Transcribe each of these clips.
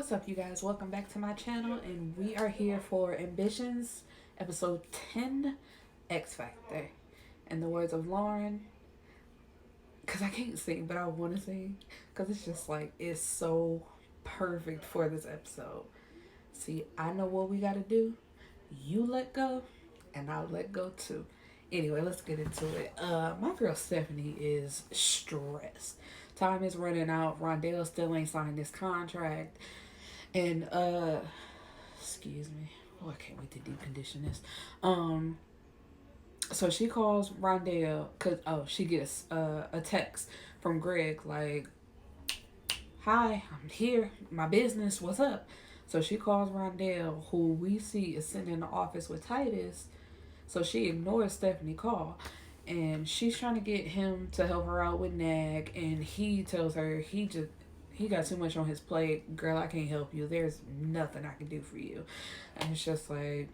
What's up, you guys? Welcome back to my channel, and we are here for Ambitions, episode 10, X Factor. In the words of Lauren, because I can't sing, but I want to sing, because it's just like, it's so perfect for this episode. See, I know what we got to do. You let go, and I'll let go too. Anyway, let's get into it. My girl Stephanie is stressed. Time is running out. Rondell still ain't signed this contract. And excuse me. Oh, I can't wait to deep condition this. So she calls Rondell cause she gets a text from Greg like, "Hi, I'm here. My business. What's up?" So she calls Rondell, who we see is sitting in the office with Titus. So she ignores Stephanie call, and she's trying to get him to help her out with Nag, and he tells her he got too much on his plate. Girl, I can't help you. There's nothing I can do for you. And it's just like,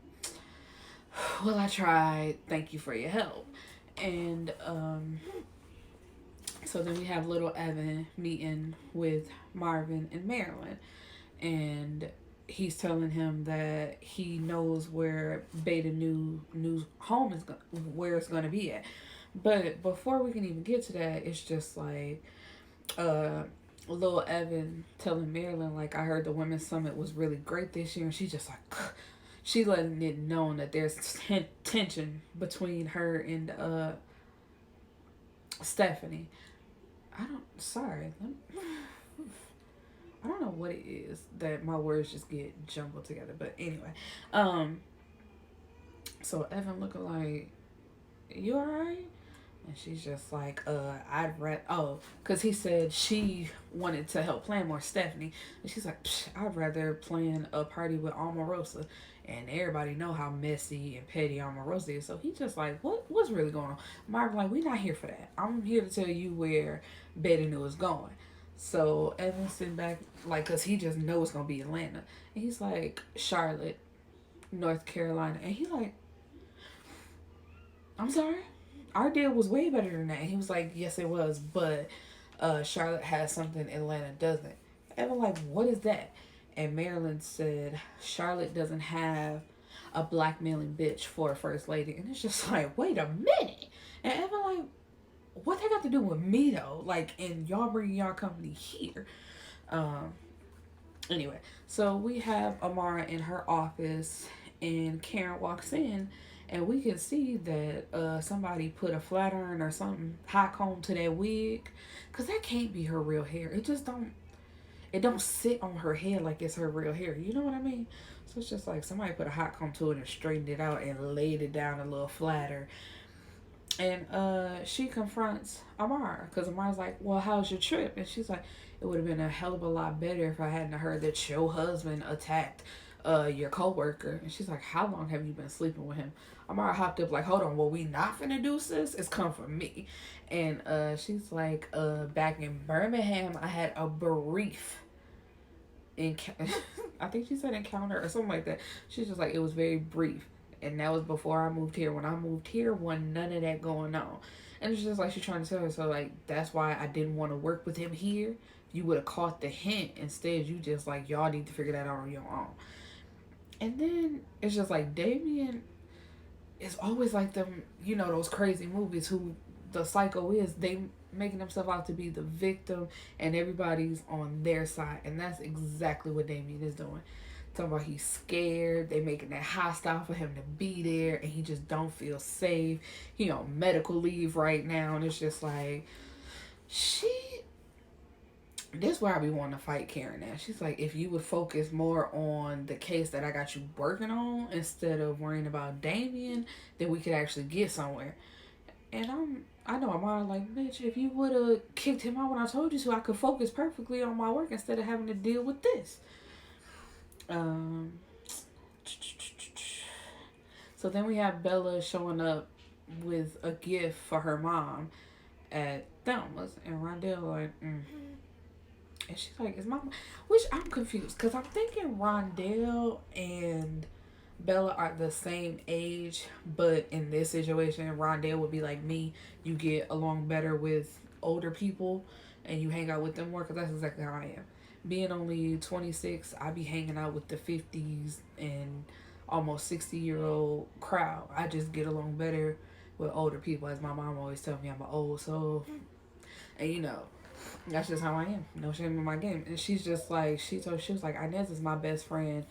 well, I tried. Thank you for your help. And so then we have little Evan meeting with Marvin and Marilyn, and he's telling him that he knows where Beta new home is where it's gonna be at. But before we can even get to that, it's just like little Evan telling Marilyn like, I heard the women's summit was really great this year, and she's just like she letting it known that there's tension between her and Stephanie. I don't know what it is that my words just get jumbled together. But anyway, so Evan looking like, you alright? And she's just like, I'd rather, because he said she wanted to help plan more Stephanie. And she's like, I'd rather plan a party with Omarosa. And everybody know how messy and petty Omarosa is. So he just like, what's really going on? Marvin like, we not here for that. I'm here to tell you where Betty knew is going. So Evan's sitting back, like, because he just knows it's going to be Atlanta. And he's like, Charlotte, North Carolina. And he like, I'm sorry? Our deal was way better than that. And he was like, yes, it was. But Charlotte has something Atlanta doesn't. Evan like, what is that? And Marilyn said, Charlotte doesn't have a blackmailing bitch for a first lady. And it's just like, wait a minute. And Evan like, what that got to do with me though? Like, and y'all bringing y'all company here. Anyway, so we have Amara in her office, and Karen walks in, and we can see that somebody put a flat iron or something hot comb to that wig, cause that can't be her real hair. It don't sit on her head like it's her real hair. You know what I mean? So it's just like somebody put a hot comb to it and straightened it out and laid it down a little flatter. And she confronts Amara because Amara's like, well, how's your trip? And she's like, it would have been a hell of a lot better if I hadn't heard that your husband attacked your coworker. And she's like, how long have you been sleeping with him? Amara hopped up like, hold on, what we not finna do, sis? It's come from me. And she's like, back in Birmingham, I had a brief I think she said encounter or something like that. She's just like, it was very brief. And that was before I moved here. When I moved here, wasn't none of that going on. And it's just like she's trying to tell her, so like, that's why I didn't want to work with him here. If you would have caught the hint. Instead, you just like, y'all need to figure that out on your own. And then it's just like, Damian is always like them, you know, those crazy movies who the psycho is, they making themselves out to be the victim and everybody's on their side. And that's exactly what Damian is doing. Talking about he's scared, they making that hostile for him to be there, and he just don't feel safe. He on medical leave right now, and it's just like, this is where I be wanting to fight Karen now. She's like, if you would focus more on the case that I got you working on instead of worrying about Damian, then we could actually get somewhere. And I know Amara like, bitch, if you would have kicked him out when I told you to, I could focus perfectly on my work instead of having to deal with this. So then we have Bella showing up with a gift for her mom at Thelma's, and Rondell like, and she's like, is mom? Which I'm confused because I'm thinking Rondell and Bella are the same age, but in this situation, Rondell would be like me. You get along better with older people, and you hang out with them more because that's exactly how I am. being only 26, I be hanging out with the 50s and almost 60-year-old crowd. I just get along better with older people, as my mom always tells me I'm an old soul. And that's just how I am. No shame in my game. And she's just like, she was like, Inez is my best friend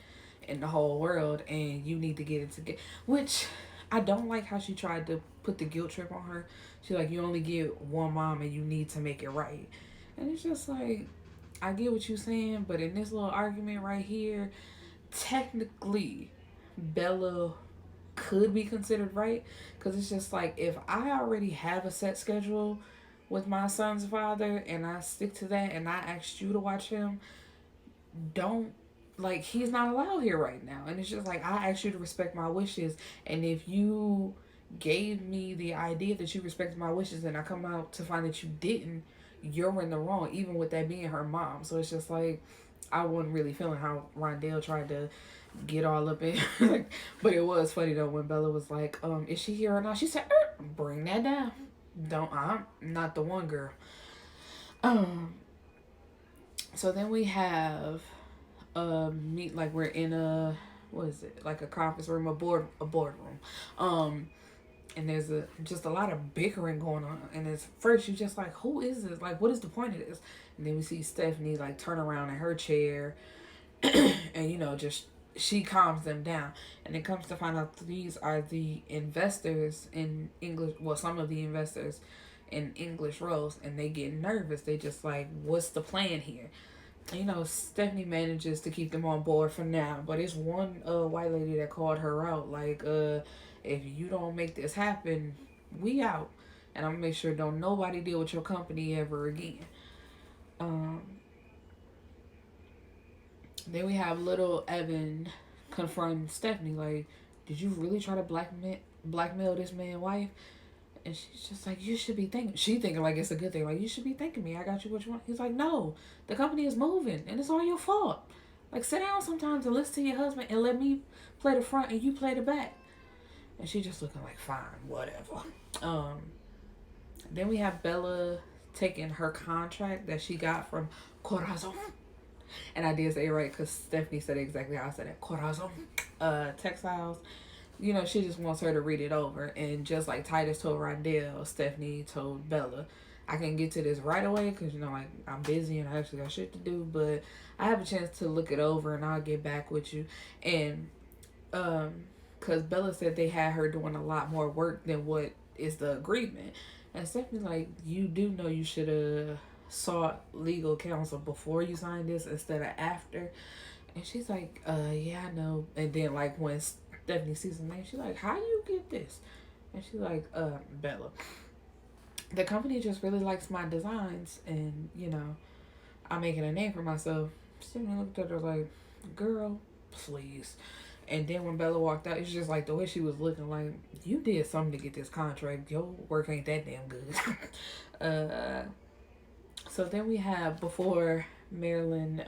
in the whole world, and you need to get it together. Which I don't like how she tried to put the guilt trip on her. She's like, you only get one mom and you need to make it right. And it's just like, I get what you're saying, but in this little argument right here, technically, Bella could be considered right, because it's just like, if I already have a set schedule with my son's father and I stick to that and I asked you to watch him, don't, like, he's not allowed here right now. And it's just like, I asked you to respect my wishes, and if you gave me the idea that you respected my wishes and I come out to find that you didn't, you're in the wrong, even with that being her mom. So it's just like, I wasn't really feeling how Rondell tried to get all up in like, but it was funny though when Bella was like, is she here or not? She said, bring that down. Don't, I'm not the one, girl. um so then we have meet, like, we're in a, what is it, like a conference room, a boardroom. And there's just a lot of bickering going on, and at first you're just like, who is this, like, what is the point of this? And then we see Stephanie like turn around in her chair and just, she calms them down, and it comes to find out these are the investors in English, well, some of the investors in English roles, and they get nervous. They just like, what's the plan here? Stephanie manages to keep them on board for now, but it's one white lady that called her out, like, if you don't make this happen, we out, and I'm gonna make sure don't nobody deal with your company ever again. um then we have little Evan confronting Stephanie, like, did you really try to blackmail this man's wife? And she's just like, you should be thinking. She thinking like it's a good thing. Like, you should be thanking me. I got you what you want. He's like, no, the company is moving and it's all your fault. Like, sit down sometimes and listen to your husband and let me play the front and you play the back. And she just looking like, fine, whatever. Then we have Bella taking her contract that she got from Corazon. And I did say it right because Stephanie said it exactly how I said it. Corazon Textiles. She just wants her to read it over. And just like Titus told Rondell, Stephanie told Bella, I can get to this right away because, like, I'm busy and I actually got shit to do. But I have a chance to look it over and I'll get back with you. And because Bella said they had her doing a lot more work than what is the agreement. And Stephanie's like, you do know you should have sought legal counsel before you signed this instead of after. And she's like, yeah, I know. And then, like, when Stephanie sees the name, she's like, how you get this? And she's like, Bella, the company just really likes my designs, and I'm making a name for myself. Stephanie looked at her like, girl, please. And then when Bella walked out, it's just like the way she was looking, like, you did something to get this contract. Your work ain't that damn good. So then we have, before Marilyn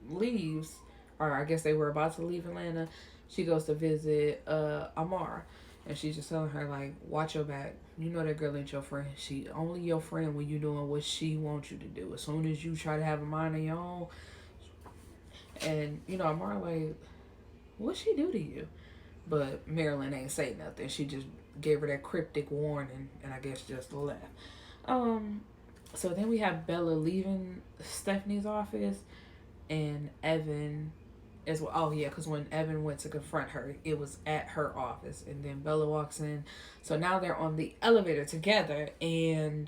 leaves, or I guess they were about to leave Atlanta, she goes to visit Amara. And she's just telling her, like, watch your back. You know that girl ain't your friend. She only your friend when you doing what she wants you to do. As soon as you try to have a mind of your own. And, Amara, like, what she do to you? But Marilyn ain't say nothing. She just gave her that cryptic warning and I guess just left. So then we have Bella leaving Stephanie's office, and Evan as well. Oh yeah, because when Evan went to confront her, it was at her office, and then Bella walks in. So now they're on the elevator together, and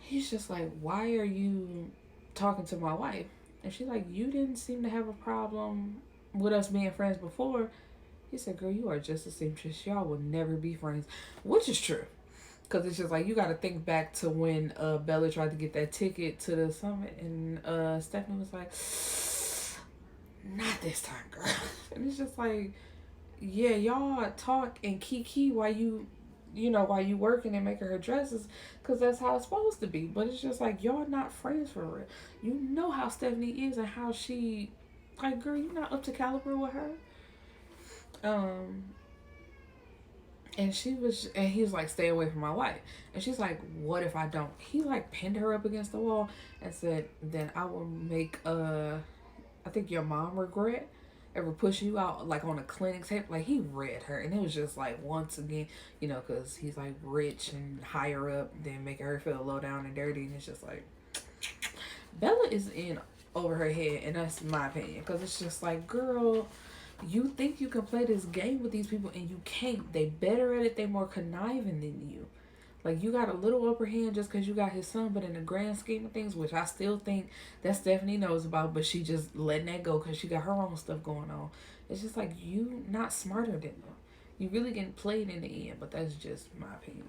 he's just like, why are you talking to my wife? And she's like, you didn't seem to have a problem with us being friends before. He said, girl, you are just a seamstress. Y'all will never be friends. Which is true. Because it's just like, you got to think back to when Bella tried to get that ticket to the summit. And Stephanie was like, not this time, girl. And it's just like, yeah, y'all talk and kiki while while you working and making her dresses. Because that's how it's supposed to be. But it's just like, y'all not friends for real. You know how Stephanie is and how she, like, girl, you're not up to caliber with her. And he was like, stay away from my wife. And she's like, what if I don't? He like pinned her up against the wall and said, then I will make, I think your mom regret ever pushing you out like on a clinic tape. Like he read her, and it was just like once again, because he's like rich and higher up, then making her feel low down and dirty. And it's just like Bella is in over her head, and that's my opinion, because it's just like, girl, you think you can play this game with these people and you can't. They better at it. They more conniving than you. Like, you got a little upper hand just because you got his son, but in the grand scheme of things, which I still think that Stephanie knows about, but she just letting that go because she got her own stuff going on. It's just like, you not smarter than them. You really getting played in the end, but that's just my opinion.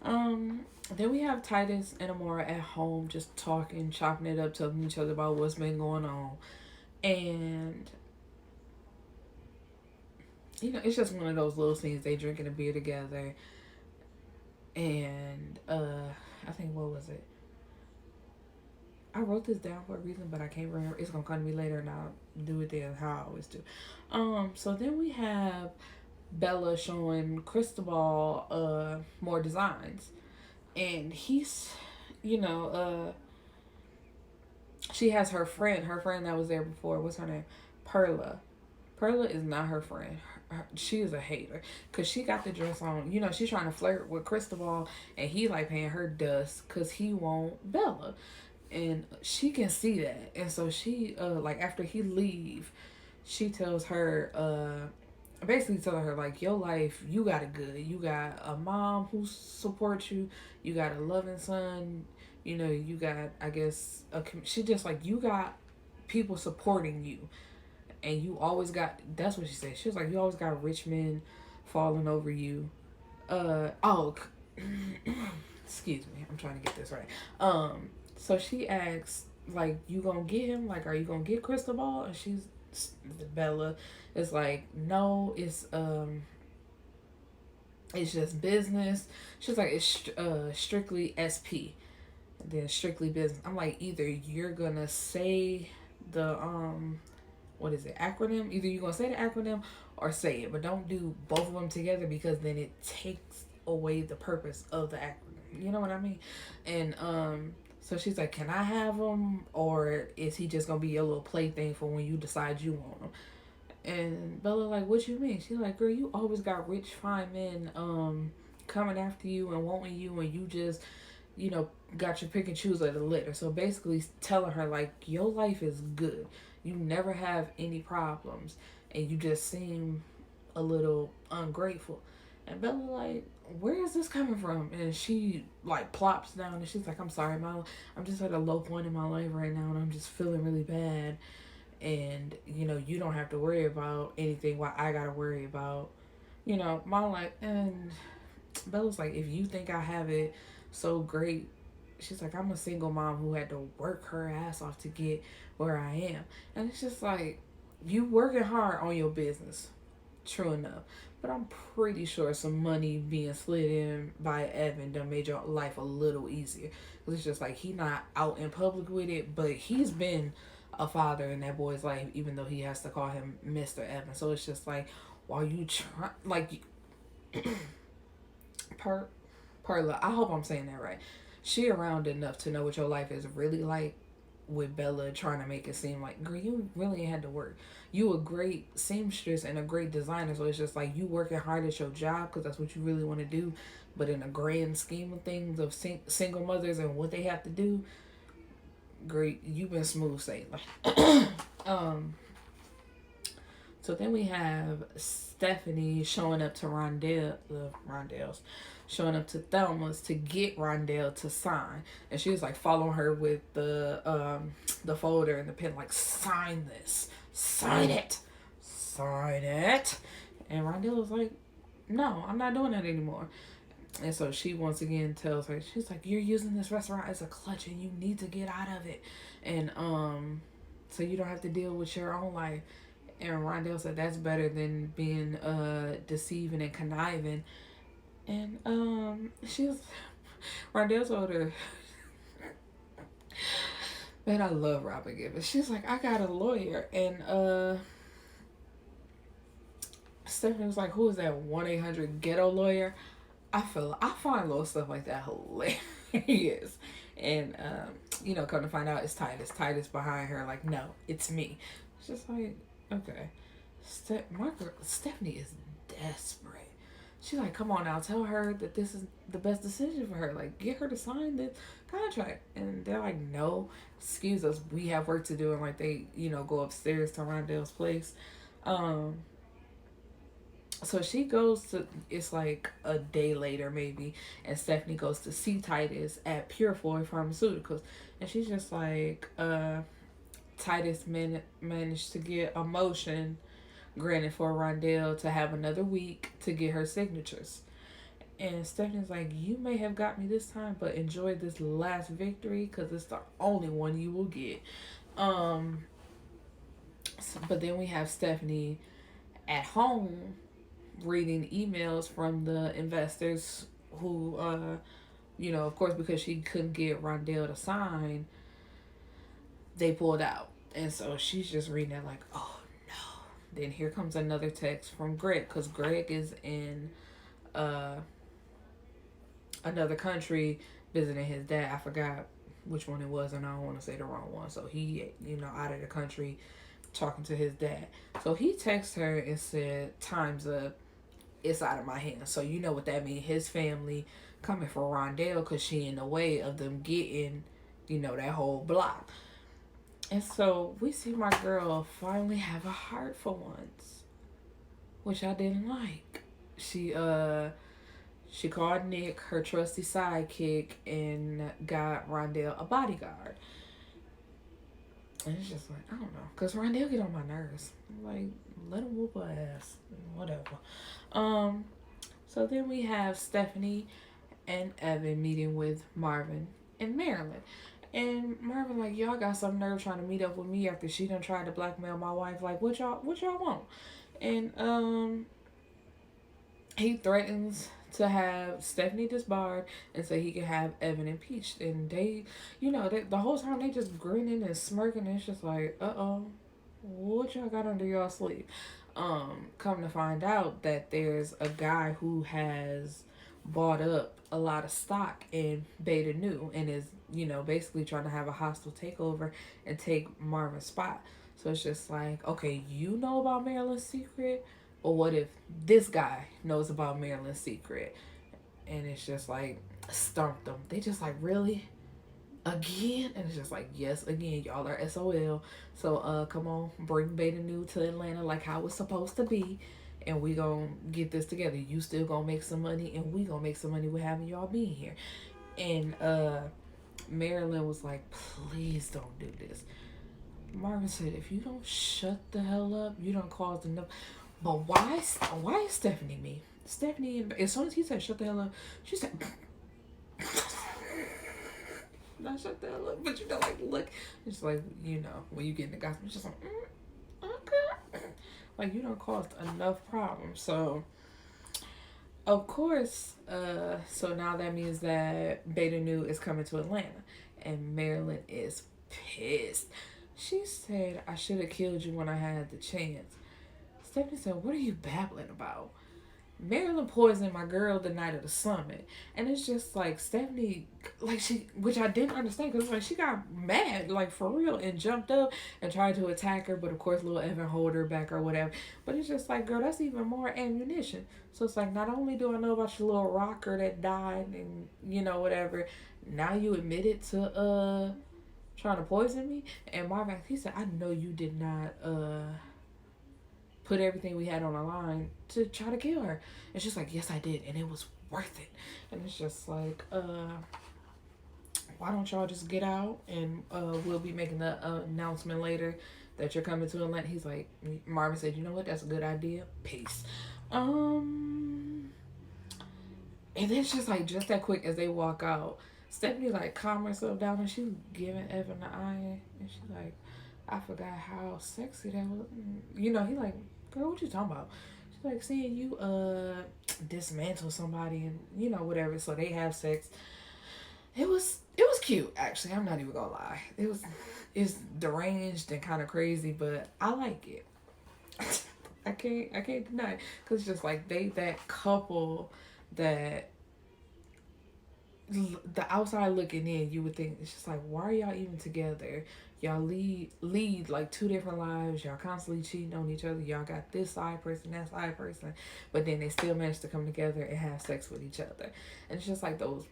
Then we have Titus and Amara at home just talking, chopping it up, telling each other about what's been going on. And it's just one of those little scenes. They drinking a beer together. And I think, what was it? I wrote this down for a reason, but I can't remember. It's gonna come to me later, and I'll do it then how I always do. So then we have Bella showing Cristobal more designs, and he's, she has her friend that was there before. What's her name? Perla. Perla is not her friend. She is a hater because she got the dress on. She's trying to flirt with Cristobal, and he like paying her dust because he want Bella, and she can see that. And so she like after he leave, she tells her basically telling her like, your life, you got it good. You got a mom who supports you. You got a loving son. You got, I guess, she just like, you got people supporting you, and you always got, that's what she said. She was like, you always got rich men falling over you. Excuse me, I'm trying to get this right. So she asks, like, you gonna get him? Like, are you gonna get Cristobal? And Bella is like, no, it's just business. She's like, it's strictly SP, and then strictly business. I'm like, either you're gonna say the what is it, acronym? Either you're gonna say the acronym or say it, but don't do both of them together, because then it takes away the purpose of the acronym. You know what I mean? And so she's like, can I have him, or is he just gonna be a little plaything for when you decide you want him? And Bella like, what you mean? She's like, girl, you always got rich fine men coming after you and wanting you, and you just got your pick and choose of the litter. So basically telling her like, your life is good. You never have any problems, and you just seem a little ungrateful. And Bella like, where is this coming from? And she like plops down, and she's like, I'm sorry, I'm just at a low point in my life right now, and I'm just feeling really bad. And you don't have to worry about anything while I gotta worry about my life. And Bella's like, if you think I have it so great, she's like, I'm a single mom who had to work her ass off to get where I am. And it's just like, you working hard on your business, true enough, but I'm pretty sure some money being slid in by Evan done made your life a little easier. It's just like, he not out in public with it, but he's been a father in that boy's life, even though he has to call him Mr. Evan. So it's just like, while you try, like, Perla, I hope I'm saying that right. She around enough to know what your life is really like, with Bella trying to make it seem like, girl, you really ain't had to work. You a great seamstress and a great designer, so it's just like, you working hard at your job because that's what you really want to do. But in a grand scheme of things of single mothers and what they have to do, great, you've been smooth sailing. So then we have Stephanie showing up to Rondell's, showing up to Thelma's to get Rondell to sign, and she was like following her with the folder and the pen, like, sign this, sign it. And Rondell was like, no, I'm not doing that anymore. And so she once again tells her, she's like, you're using this restaurant as a clutch and you need to get out of it, and so you don't have to deal with your own life. And Rondell said that's better than being deceiving and conniving. And Rondell told her, man, I love Robin Givens. She's like, I got a lawyer. And Stephanie was like, who is that 1-800 ghetto lawyer? I find little stuff like that hilarious. And come to find out it's Titus. Titus behind her, like, no, it's me. It's just like, okay. My girl Stephanie is desperate. She's like, come on now, tell her that this is the best decision for her. Like, get her to sign the contract. And they're like, no, excuse us, we have work to do. And like they, go upstairs to Rondell's place. So she goes to, it's like a day later maybe, and Stephanie goes to see Titus at Purefoy Pharmaceuticals. And she's just like, Titus managed to get a motion granted for Rondell to have another week to get her signatures. And Stephanie's like, you may have got me this time, but enjoy this last victory because it's the only one you will get. But then we have Stephanie at home reading emails from the investors who, of course, because she couldn't get Rondell to sign, they pulled out. And so she's just reading it like, oh no. Then here comes another text from Greg, because Greg is in another country visiting his dad. I forgot which one it was, and I don't want to say the wrong one. So he, out of the country talking to his dad. So he texted her and said, time's up. It's out of my hands. So you know what that means. His family coming for Rondell because she in the way of them getting, that whole block. And so we see my girl finally have a heart for once, which I didn't like. She called Nick, her trusty sidekick, and got Rondell a bodyguard. And it's just like, I don't know. Because Rondell get on my nerves. I'm like, let him whoop her ass. Whatever. So then we have Stephanie and Evan meeting with Marvin in Maryland. And Marvin like, y'all got some nerve trying to meet up with me after she done tried to blackmail my wife. Like, what y'all want? And he threatens to have Stephanie disbarred and say he can have Evan impeached. And they, the whole time they just grinning and smirking. And it's just like, what y'all got under y'all sleeve? Come to find out that there's a guy who has bought up a lot of stock in Beta Nu and is, basically trying to have a hostile takeover and take Marvin's spot. So it's just like, okay, you know about Marilyn's secret? Or what if this guy knows about Marilyn's secret? And it's just like, stumped them. They just like, really? Again? And it's just like, yes, again, y'all are SOL. So come on, bring Beta Nu to Atlanta like how it's supposed to be, and we gonna get this together. You still gonna make some money, and we gonna make some money with having y'all being here. And Marilyn was like, please don't do this. Marvin said, if you don't shut the hell up, you don't cause enough. But why is Stephanie me? Stephanie, as soon as he said shut the hell up, she said not shut the hell up, but like, look, it's like, when you get in the gossip, it's just like, okay, like, you don't cause enough problems. So of course, so now that means that Beta Nu is coming to Atlanta, and Marilyn is pissed. She said, I should have killed you when I had the chance. Stephanie said, what are you babbling about? Marilyn poisoned my girl the night of the summit. And it's just like Stephanie, like which I didn't understand, because like she got mad, like for real, and jumped up and tried to attack her. But of course, little Evan hold her back or whatever. But it's just like, girl, that's even more ammunition. So it's like, not only do I know about your little rocker that died and, whatever, now you admitted to trying to poison me. And Marvin, he said, I know you did not put everything we had on the line to try to kill her. It's just like, yes, I did, and it was worth it. And it's just like, why don't y'all just get out, and we'll be making the announcement later that you're coming to Atlanta. He's like, Marvin said, you know what, that's a good idea, peace. And then it's just like, just that quick as they walk out, Stephanie like calm herself down, and she's giving Evan the eye, and she's like, I forgot how sexy that was. He like, girl, what you talking about? She's like, seeing you dismantle somebody and whatever. So they have sex. It was cute, actually. I'm not even gonna lie. It's deranged and kind of crazy, but I like it. I can't deny it. Cause it's just like they that couple that the outside looking in, you would think it's just like, why are y'all even together? Y'all lead like two different lives. Y'all constantly cheating on each other. Y'all got this side person, that side person, but then they still manage to come together and have sex with each other. And it's just like those.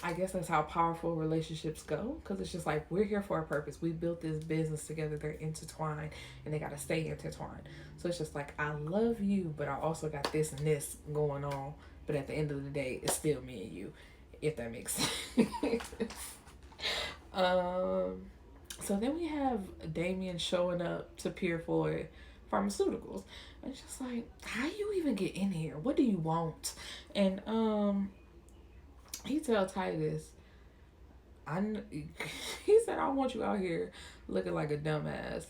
I guess that's how powerful relationships go, because it's just like we're here for a purpose. We built this business together. They're intertwined, and they gotta stay intertwined. So it's just like I love you, but I also got this and this going on. But at the end of the day, it's still me and you, if that makes sense. um, so then we have Damian showing up to Pier for pharmaceuticals. And it's just like, how you even get in here? What do you want? And he tell Titus, he said, I want you out here looking like a dumbass,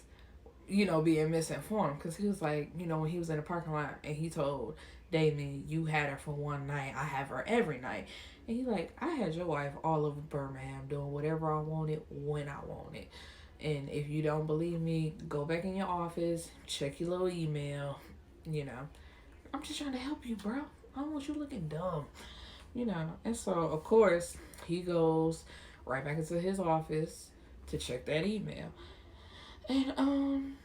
being misinformed. Because he was like, when he was in the parking lot and he told Damien, you had her for one night, I have her every night. And he's like, I had your wife all over Birmingham doing whatever I wanted when I wanted. And if you don't believe me, go back in your office, check your little email. I'm just trying to help you, bro. I don't want you looking dumb. And so of course he goes right back into his office to check that email. And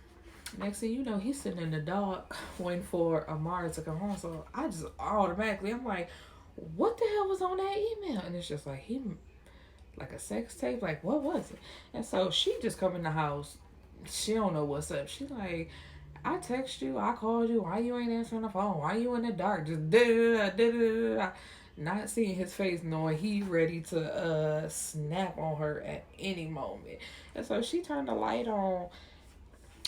next thing you know, he's sitting in the dark waiting for Amara to come home. So I just automatically, I'm like, what the hell was on that email? And it's just like, he, like a sex tape, like what was it? And so she just come in the house, she don't know what's up. She like, I text you, I called you, why you ain't answering the phone? Why you in the dark? Just da-da-da-da-da-da. Not seeing his face, knowing he ready to snap on her at any moment. And so she turned the light on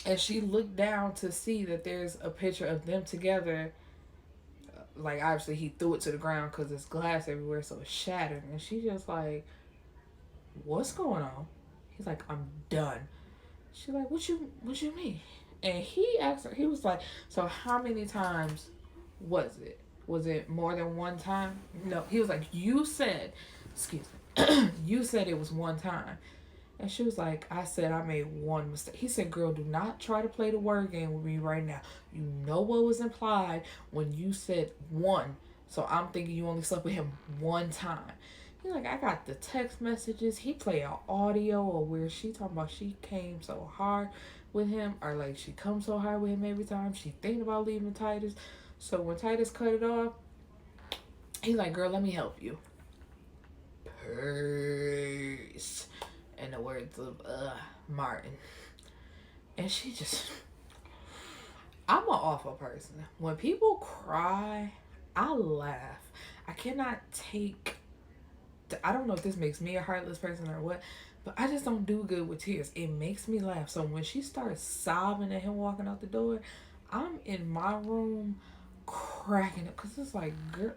and she looked down to see that there's a picture of them together. Like, obviously he threw it to the ground because there's glass everywhere, so it's shattered. And she just like, what's going on? He's like, I'm done. She's like, what you mean? And he asked her, he was like, so how many times was it? Was it more than one time? No. He was like, you said, excuse me, you said it was one time. And she was like, I said I made one mistake. He said, girl, do not try to play the word game with me right now. You know what was implied when you said one. So I'm thinking you only slept with him one time. He's like, I got the text messages. He played an audio or where she talking about she came so hard with him, or like she comes so hard with him every time. She thinking about leaving Titus. So when Titus cut it off, he's like, girl, let me help you. Peace. In the words of Martin. And she just, I'm an awful person. When people cry, I laugh. I cannot take, I don't know if this makes me a heartless person or what, but I just don't do good with tears. It makes me laugh. So when she starts sobbing at him walking out the door, I'm in my room cracking up, because it's like, girl,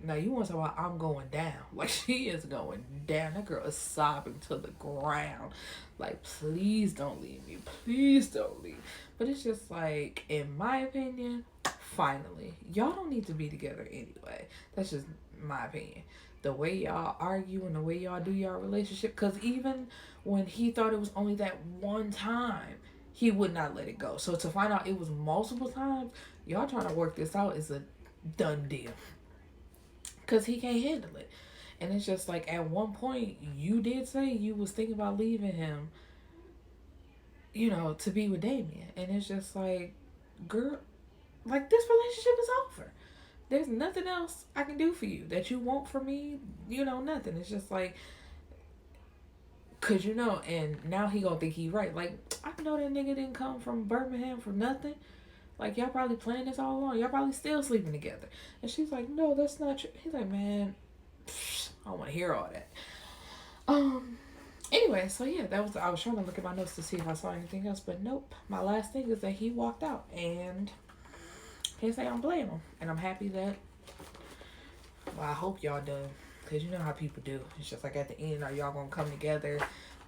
now you want to talk about I'm going down. Like, she is going down. That girl is sobbing to the ground. Like, please don't leave me. Please don't leave. But it's just like, in my opinion, finally, y'all don't need to be together anyway. That's just my opinion. The way y'all argue and the way y'all do y'all relationship, because even when he thought it was only that one time, he would not let it go. So to find out it was multiple times, y'all trying to work this out is a done deal. Because he can't handle it. And it's just like, at one point, you did say you was thinking about leaving him, to be with Damian. And it's just like, girl, like, this relationship is over. There's nothing else I can do for you that you want from me. Nothing. It's just like, because and now he gonna think he right. Like, I know that nigga didn't come from Birmingham for nothing. Like, y'all probably planned this all along. Y'all probably still sleeping together. And she's like, no, that's not true. He's like, man, I don't want to hear all that. Anyway, so yeah, I was trying to look at my notes to see if I saw anything else, but nope. My last thing is that he walked out, and can't say I don't blame him. And I'm happy that, well, I hope y'all done, because you know how people do. It's just like, at the end, are y'all going to come together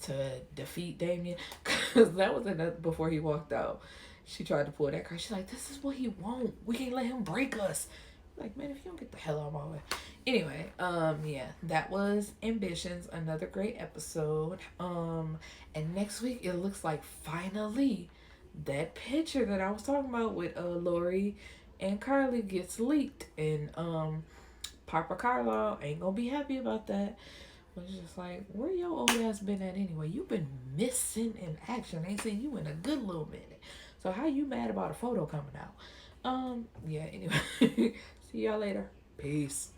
to defeat Damian? Because that was before he walked out. She tried to pull that card. She's like, this is what he want. We can't let him break us. Like, man, if you don't get the hell out of my way. Anyway, yeah, that was Ambitions. Another great episode. And next week, it looks like finally that picture that I was talking about with Lori and Carly gets leaked, and Papa Carlisle ain't gonna be happy about that. But it's just like, where your old ass been at anyway? You been missing in action. Ain't seen you in a good little minute. So how you mad about a photo coming out? Yeah, anyway. See y'all later. Peace.